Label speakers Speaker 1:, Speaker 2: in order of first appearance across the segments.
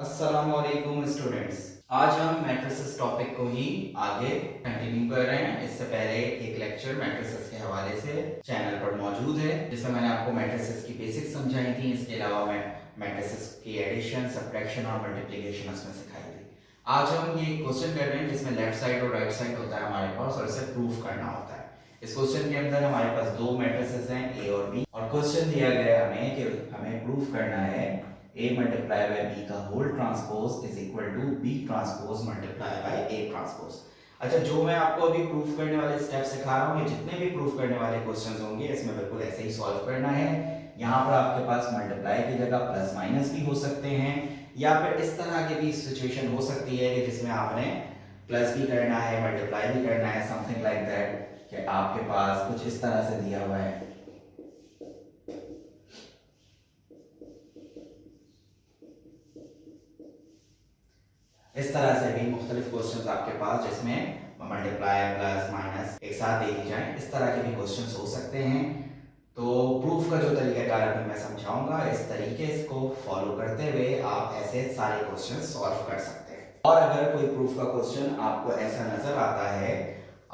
Speaker 1: अस्सलामुअलैकुम स्टूडेंट्स। आज हम मैट्रिसेस टॉपिक को ही आगे कंटिन्यू कर रहे हैं। इससे पहले एक लेक्चर मैट्रिसेस के हवाले से चैनल पर मौजूद है जिसमें मैंने आपको मैट्रिसेस की बेसिक्स समझाई थी। इसके अलावा मैं मैट्रिसेस की एडिशन, सब्ट्रैक्शन और मल्टीप्लिकेशन उसमें सिखाई थी। आज हम ये क्वेश्चन कर रहे हैं जिसमें लेफ्ट साइड और राइट साइड होता है हमारे पास और इसे प्रूफ करना होता है। इस क्वेश्चन के अंदर हमारे पास दो मैट्रिसेस हैं, ए और बी, और क्वेश्चन दिया गया है हमें कि हमें प्रूफ करना है A मल्टीप्लाई बाय B का whole transpose is equal to B transpose multiply by A transpose. अच्छा, जो मैं आपको अभी प्रूफ करने वाले स्टेप सिखा रहा हूँ, ये जितने भी प्रूफ करने वाले क्वेश्चंस होंगे इसमें बिल्कुल ऐसे ही सॉल्व करना है। यहाँ पर आपके पास मल्टीप्लाई की जगह प्लस माइनस भी हो सकते हैं, या फिर इस तरह की भी सिचुएशन हो सकती है कि जिसमें आपने प्लस भी करना है, मल्टीप्लाई भी करना है, समथिंग लाइक दैट, कि आपके पास कुछ इस तरह से दिया हुआ है। इस तरह से भी मुख्तलिफ क्वेश्चंस आपके पास जिसमें मल्टीप्लाई प्लस माइनस एक साथ दे दी जाए, इस तरह के भी क्वेश्चंस हो सकते हैं। तो प्रूफ का जो तरीकाकार अभी मैं समझाऊंगा, इस तरीके को फॉलो करते हुए आप ऐसे सारे क्वेश्चंस सॉल्व कर सकते हैं। और अगर कोई प्रूफ का क्वेश्चन आपको ऐसा नजर आता है,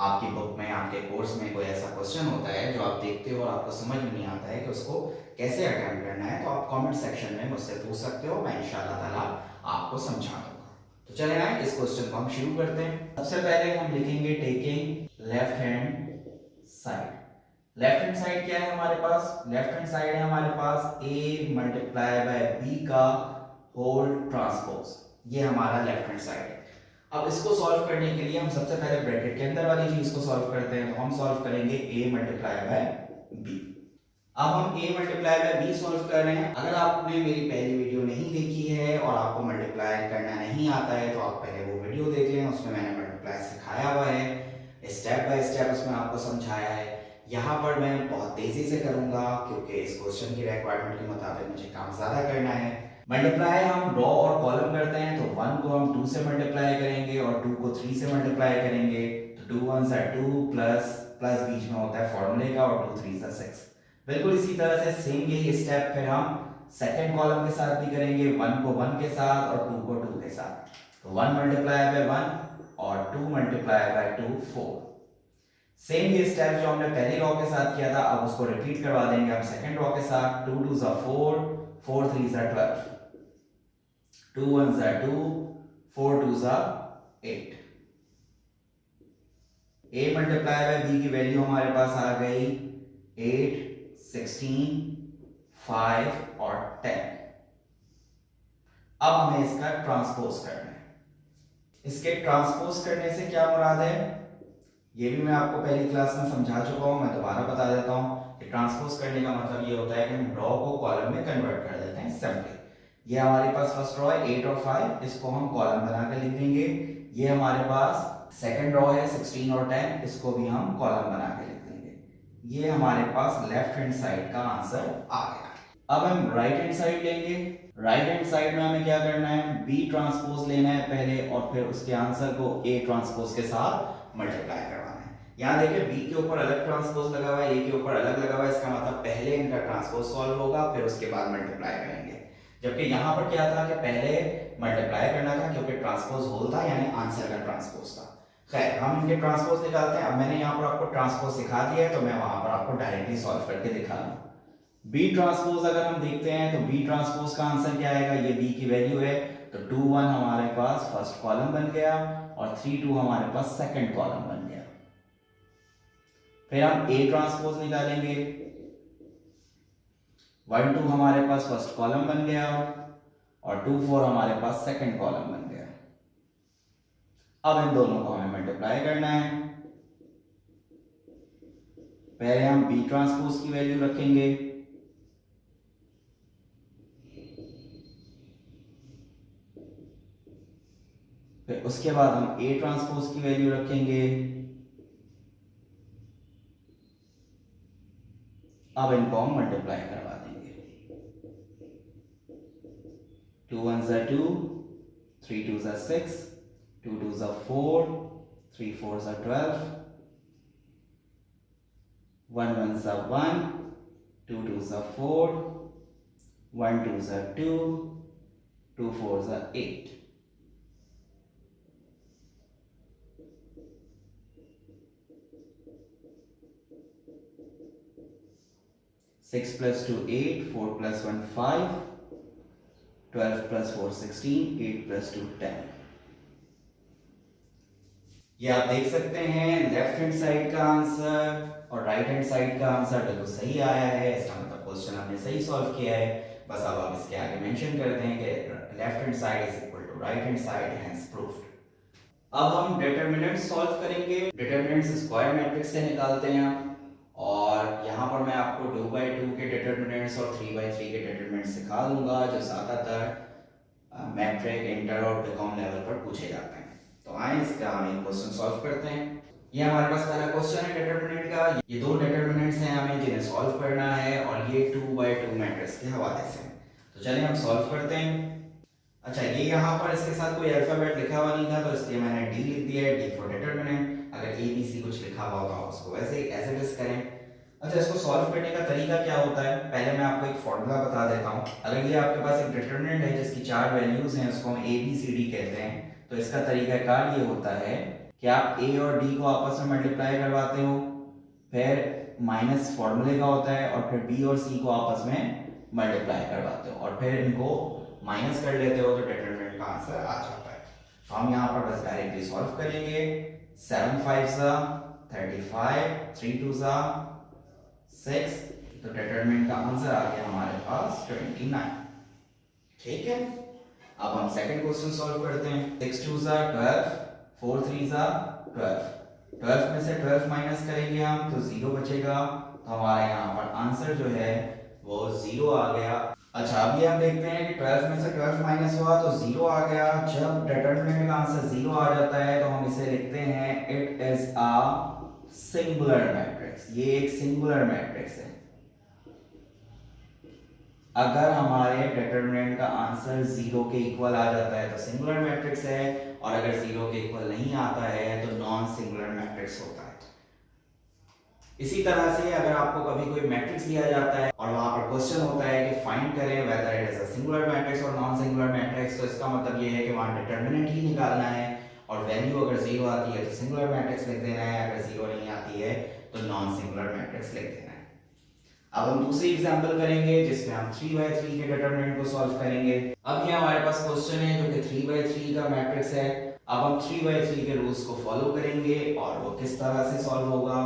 Speaker 1: आपकी बुक में, आपके कोर्स में कोई ऐसा क्वेश्चन होता है जो आप देखते हो और आपको समझ में नहीं आता है कि उसको कैसे अटेम्प्ट करना है, तो आप कमेंट सेक्शन में मुझसे पूछ सकते हो, मैं इंशाल्लाह ताला आपको समझा दूंगा। तो चले आए इस क्वेश्चन को हम शुरू करते हैं। सबसे पहले हम लिखेंगे taking left hand side. Left hand side क्या है हमारे पास? लेफ्ट हैंड साइड है हमारे पास a मल्टीप्लाई बाय b का होल ट्रांसपोज। ये हमारा लेफ्ट हैंड साइड है। अब इसको सॉल्व करने के लिए हम सबसे पहले ब्रैकेट के अंदर वाली चीज को सॉल्व करते हैं। तो हम सॉल्व करेंगे a मल्टीप्लाई बाय b। अब हम a multiply by b solve कर रहे हैं। अगर आपने मेरी पहली वीडियो नहीं देखी है और आपको मल्टीप्लाई करना नहीं आता है तो आप पहले वो वीडियो देख लें, उसमें मैंने मल्टीप्लाई सिखाया हुआ है, स्टेप बाय स्टेप उसमें आपको समझाया है। यहाँ पर मैं बहुत तेजी से करूंगा क्योंकि इस क्वेश्चन की रिक्वायरमेंट के मुताबिक मुझे काम ज्यादा करना है। मल्टीप्लाई हम रो और कॉलम करते हैं, तो 1 को हम 2 से मल्टीप्लाई करेंगे और 2 को 3 से मल्टीप्लाई करेंगे। तो 2 1 2 प्लस प्लस बीच में होता है फॉर्मूले का, और 2 3 6। बिल्कुल इसी तरह से सेम यही स्टेप फिर हम सेकंड कॉलम के साथ भी करेंगे, 1 को 1 के साथ और 2 को 2 के साथ। तो 1 मल्टीप्लाई बाय 1 और 2 मल्टीप्लाई बाय 2 4। सेम ये स्टेप जो हमने पहली रॉ के साथ किया था, अब उसको रिपीट करवा देंगे हम सेकंड रॉ के साथ। 2 2 4, 4 3 12, 2 1 2, 4 2 8। a मल्टीप्लाई बाय b की वैल्यू हमारे पास आ गई 8, 16, 5 और 10। अब हमें इसका ट्रांसपोज करना है। इसके ट्रांसपोज करने से क्या मुराद है, ये भी मैं आपको पहली क्लास में समझा चुका हूं, मैं दोबारा बता देता हूं कि ट्रांसपोज करने का मतलब ये होता है कि हम रॉ को कॉलम में कन्वर्ट कर देते हैं सिंपली। ये हमारे पास फर्स्ट रॉ है 8 और 5, इसको हम कॉलम बना के लिख देंगे। ये हमारे पास सेकंड रॉ है 16 और 10, इसको भी हम कॉलम बना के लिख देंगे। ये हमारे पास लेफ्ट हैंड साइड का आंसर आ गया। अब हम राइट हैंड साइड लेंगे। राइट हैंड साइड में हमें क्या करना है, बी ट्रांसपोज लेना है पहले, और फिर उसके आंसर को ए ट्रांसपोज के साथ मल्टीप्लाई करवाना है। यहाँ देखिए बी के ऊपर अलग ट्रांसपोज लगा हुआ है, ए के ऊपर अलग लगा हुआ है, इसका मतलब पहले इनका ट्रांसपोज सॉल्व होगा फिर उसके बाद मल्टीप्लाई करेंगे। जबकि यहाँ पर क्या था कि पहले मल्टीप्लाई करना था क्योंकि ट्रांसपोज होल था, यानी आंसर का ट्रांसपोज था। खैर, हम इनके ट्रांसपोज निकालते हैं। अब मैंने यहाँ पर आपको ट्रांसपोज सिखा दिया है तो मैं वहां पर आपको डायरेक्टली सॉल्व करके दिखा दूं। बी ट्रांसपोज अगर हम देखते हैं तो बी ट्रांसपोज का आंसर क्या आएगा, ये बी की वैल्यू है, तो 2 1 हमारे पास फर्स्ट कॉलम बन गया और 3 2 हमारे पास सेकंड कॉलम बन गया। फिर हम ए ट्रांसपोज निकालेंगे, 1 2 हमारे पास फर्स्ट कॉलम बन गया और 2 4 हमारे पास सेकंड कॉलम बन गया। अब इन दोनों को हमें मल्टीप्लाई करना है। पहले हम बी ट्रांसपोज की वैल्यू रखेंगे, फिर उसके बाद हम ए ट्रांसपोज की वैल्यू रखेंगे। अब इनको हम मल्टीप्लाई करवा देंगे। 2 1 2, 3 2 6, 2 2 4, 3 4 12, 1 1 1, 2 2 4, 1 2 2, 2 4s are 8. 6 plus 2 8, 4 plus 1 5, 12 plus 4 16, 8 plus 2 10. ये आप देख सकते हैं लेफ्ट हैंड साइड का आंसर और राइट हैंड साइड का आंसर बिल्कुल सही आया है। इसका मतलब क्वेश्चन हमने सही सॉल्व किया है। बस अब आप इसके आगे मेंशन कर दें कि left hand side is equal to right hand side, hence proved. अब हम डिटरमिनेंट सॉल्व करेंगे। डिटरमिनेंट्स स्क्वायर मैट्रिक्स से निकालते हैं हम, और यहाँ पर मैं आपको 2/2 के डिटरमिनेंट्स और 3/3 के डिटरमिनेंट्स सिखा दूंगा जो ज़्यादातर मैट्रिक, इंटर और बीकॉम लेवल पर पूछे जाते हैं। तो आए इसका हम एक क्वेश्चन सॉल्व करते हैं। ये हमारे पास पहला क्वेश्चन है डिटरमिनेंट का। ये दो डिटरमिनेंट्स हैं हमें जिन्हें सॉल्व करना है, और ये 2/2 मैट्रिक्स के हवाले से। तो चलिए हम सॉल्व करते हैं। अच्छा, ये यहाँ पर इसके साथ कोई अल्फाबेट लिखा हुआ नहीं था, तो इसलिए मैंने डी लिख दिया है, डी फॉर डिटरमिनेंट। अगर ए बी सी कुछ लिखा हुआ होगा आप उसको वैसे ही एज इट इज करें। अच्छा, इसको सॉल्व करने का तरीका क्या होता है, पहले मैं आपको एक फॉर्मूला बता देता हूँ। अगर ये आपके पास एक डिटरमिनेंट है जिसकी 4 वैल्यूज हैं, उसको हम ए बी सी डी कहते हैं, तो इसका तरीकाकार ये होता है कि आप ए और डी को आपस में मल्टीप्लाई करवाते हो, फिर माइनस फॉर्मूले का होता है, और फिर बी और सी को आपस में मल्टीप्लाई करवाते हो, और फिर इनको माइनस कर लेते हो, तो डिटरमिनेंट का आंसर आ जाता है। तो हम यहाँ पर बस डायरेक्टली सॉल्व करेंगे। 7 5s 35, 3 2s 6, तो डिटरमिनेंट का आंसर आ गया हमारे पास 29। ठीक है, अब हम सेकंड क्वेश्चन सॉल्व करते हैं। 6 2s 12, 4 3s 12। 12 में से 12 माइनस करेंगे हम तो 0 बचेगा, तो हमारा यहाँ पर आंसर जो है वो 0 आ गया। अच्छा, अब ये हम देखते हैं कि 12 में से 12 माइनस हुआ तो 0 आ गया। जब डिटरमिनेंट का आंसर 0 आ जाता है तो हम इसे लिखते हैं it is a singular matrix. ये एक सिंगुलर मैट्रिक्स है। अगर हमारे डिटरमिनेंट का आंसर 0 के इक्वल आ जाता है तो सिंगुलर मैट्रिक्स है, और अगर 0 के इक्वल नहीं आता है तो नॉन सिंगुलर मैट्रिक्स होता है। इसी तरह से अगर आपको कभी कोई मैट्रिक्स दिया जाता है और वहां पर क्वेश्चन होता है कि फाइंड करें whether it is a singular matrix और नॉन सिंगुलर मैट्रिक्स, तो इसका मतलब ये है कि वहां डिटरमिनेंट ही निकालना है, और वैल्यू अगर 0 आती है तो सिंगुलर मैट्रिक्स लिख देना है, अगर 0 नहीं आती है तो नॉन सिंगुलर मैट्रिक्स लिख देना है। अब हम दूसरी एग्जांपल करेंगे जिसमें हम 3/3 के डिटरमिनेंट को सॉल्व करेंगे। अब ये हमारे पास क्वेश्चन है जो कि 3/3 का मैट्रिक्स है। अब हम 3/3 के रूल्स को फॉलो करेंगे और वो किस तरह से सॉल्व होगा।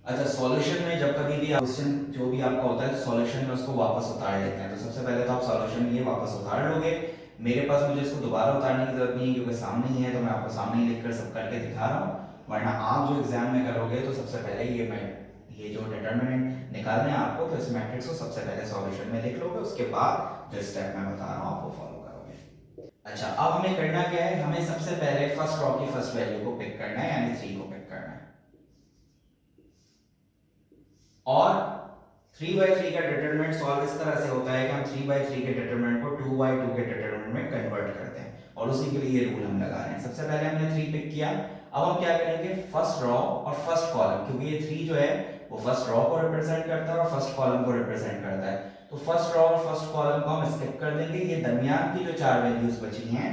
Speaker 1: अच्छा, सॉल्यूशन में जब कभी भी क्वेश्चन जो भी आपका होता है सॉल्यूशन में उसको वापस उतार लेते हैं। तो सबसे पहले तो आप सॉल्यूशन में ये वापस उतार लोगे। मेरे पास मुझे इसको दोबारा उतारने की जरूरत नहीं है क्योंकि सामने ही है, तो मैं आपको सामने ही लिखकर सब करके दिखा रहा हूँ। वरना आप जो एग्जाम में करोगे तो सबसे पहले ये जो डिटरमिनेंट निकालने हैं आपको, तो इस मैट्रिक्स को सबसे पहले सॉल्यूशन में लिख लोगे, उसके बाद जो स्टेप मैं बता रहा हूँ आप वो फॉलो करोगे। अच्छा, अब हमें करना क्या है, हमें सबसे पहले फर्स्ट रॉ की फर्स्ट वैल्यू को पिक करना है, यानी 3 को पिक करना है। और 3/3 का डिटरमिनेंट सॉल्व इस तरह से होता है कि हम 3/3 के डिटरमिनेंट को 2/2 के डिटरमिनेंट में कन्वर्ट करते हैं, और उसी के लिए ये रूल हम लगा रहे हैं। सबसे पहले हमने 3 पिक किया। अब हम क्या करेंगे, फर्स्ट रॉ और फर्स्ट कॉलम, क्योंकि ये 3 जो है वो फर्स्ट रॉ को रिप्रेजेंट करता है और फर्स्ट कॉलम को रिप्रेजेंट करता है, तो फर्स्ट रॉ और फर्स्ट कॉलम को हम स्किप कर देंगे। ये दरमियान की जो 4 वैल्यूज बची हैं,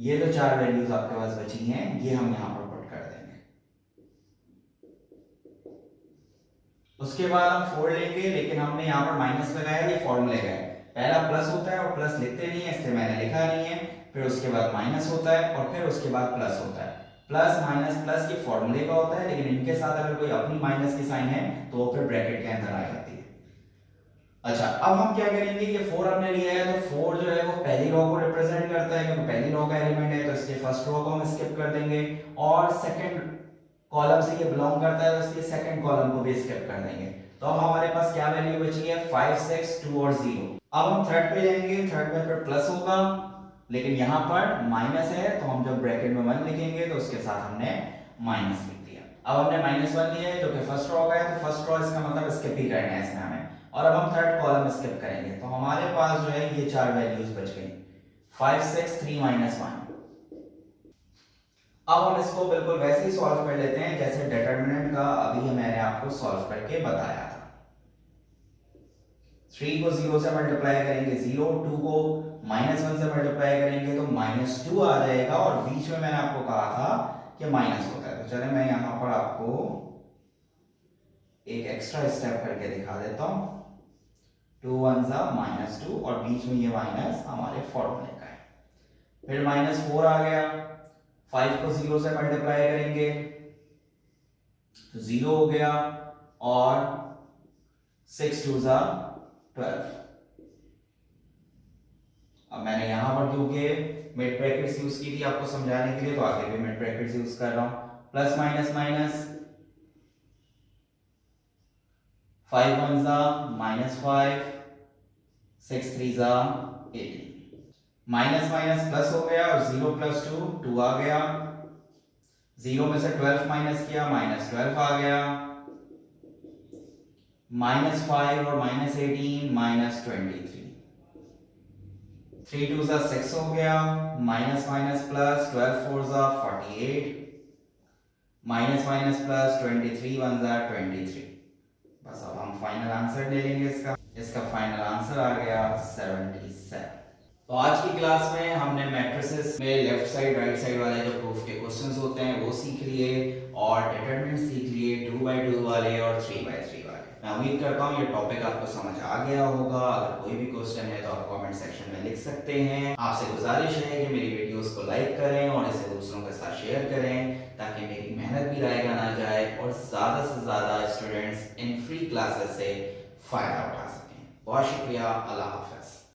Speaker 1: ये जो 4 वैल्यूज आपके पास बची हैं, ये हम यहाँ पर पुट कर देंगे। उसके बाद हम 4 लेंगे, लेकिन हमने यहाँ पर माइनस लगाया, ये फॉर्मूले का है। पहला प्लस होता है और प्लस लिखते नहीं है, इसलिए मैंने लिखा नहीं है। फिर उसके बाद माइनस होता है और फिर उसके बाद प्लस होता है। प्लस माइनस प्लस ये फॉर्मूले का होता है, लेकिन इनके साथ अगर कोई अपनी माइनस की साइन है तो वो फिर ब्रैकेट के अंदर आ जाती है। अच्छा, अब हम क्या करेंगे, ये 4 हमने लिया है, तो 4 जो है वो पहली रो को रिप्रेजेंट करता है, क्योंकि पहली रो का एलिमेंट है, तो इसलिए फर्स्ट रो को हम स्किप कर देंगे, और सेकंड कॉलम से ये बिलोंग करता है, तो इसलिए सेकंड कॉलम को भी स्किप कर देंगे। तो अब हमारे पास क्या वैल्यू बची है, 5 6 2 और 0। अब हम थर्ड पे जाएंगे, थर्ड में फिर प्लस होगा, लेकिन यहाँ पर माइनस है, तो हम जब ब्रैकेट में 1 लिखेंगे तो उसके साथ हमने माइनस लिख दिया। अब हमने -1 लिया है जो कि फर्स्ट रो का है, तो फर्स्ट रो इसका मतलब स्किप ही करना है इसमें हमें, और अब हम थर्ड कॉलम स्किप करेंगे, तो हमारे पास जो है ये 4 वैल्यूज बच गई, 5 6 3 -1। अब हम इसको बिल्कुल वैसे ही सॉल्व कर लेते हैं जैसे डिटरमिनेंट का अभी मैंने आपको सॉल्व करके बताया था। 3 को 0 से मल्टीप्लाई करेंगे 0, 2 को -1 से मल्टीप्लाई करेंगे तो -2 आ जाएगा, और बीच में मैंने आपको कहा था कि माइनस होता है। तो चले मैं यहाँ पर आपको एक एक्स्ट्रा स्टेप करके दिखा देता हूँ। 2 1 -2 और बीच में ये माइनस हमारे फॉर्मूले का है। फिर -4 आ गया, 5 को 0 से मल्टीप्लाई करेंगे तो 0 हो गया, और 6 2 12। अब मैंने यहां पर क्योंकि मिड ब्रैकेट्स यूज की थी आपको समझाने के लिए, तो आगे भी मिड ब्रैकेट्स यूज कर रहा हूं। Plus minus minus, 5 1 -5, 6 3 18। Minus minus plus हो गया, और 0 + 2 2 आ गया। 0 में से 12 माइनस किया, -12 आ गया। -5 और -18 -23। 3 2 6 हो गया, minus minus plus, 12 4 48, minus minus plus, 23 1 23। बस अब हम फाइनल आंसर ले लेंगे इसका फाइनल आंसर आ गया 77। तो आज की क्लास में हमने मैट्रिसेस में लेफ्ट साइड राइट साइड वाले जो प्रूफ के क्वेश्चंस होते हैं वो सीख लिए, और डिटरमिनेंट सीख लिए 2x2 वाले और 3x3 वाले। मैं उम्मीद करता हूँ ये टॉपिक आपको समझ आ गया होगा। अगर कोई भी क्वेश्चन है तो आप कमेंट सेक्शन में लिख सकते हैं। आपसे गुजारिश है कि मेरी वीडियोस को लाइक करें और इसे दूसरों के साथ शेयर करें, ताकि मेरी मेहनत भी रायगा ना जाए और ज़्यादा से ज़्यादा स्टूडेंट्स इन फ्री क्लासेस से फ़ायदा उठा सकें। बहुत शुक्रिया, अल्लाह हाफ़िज़।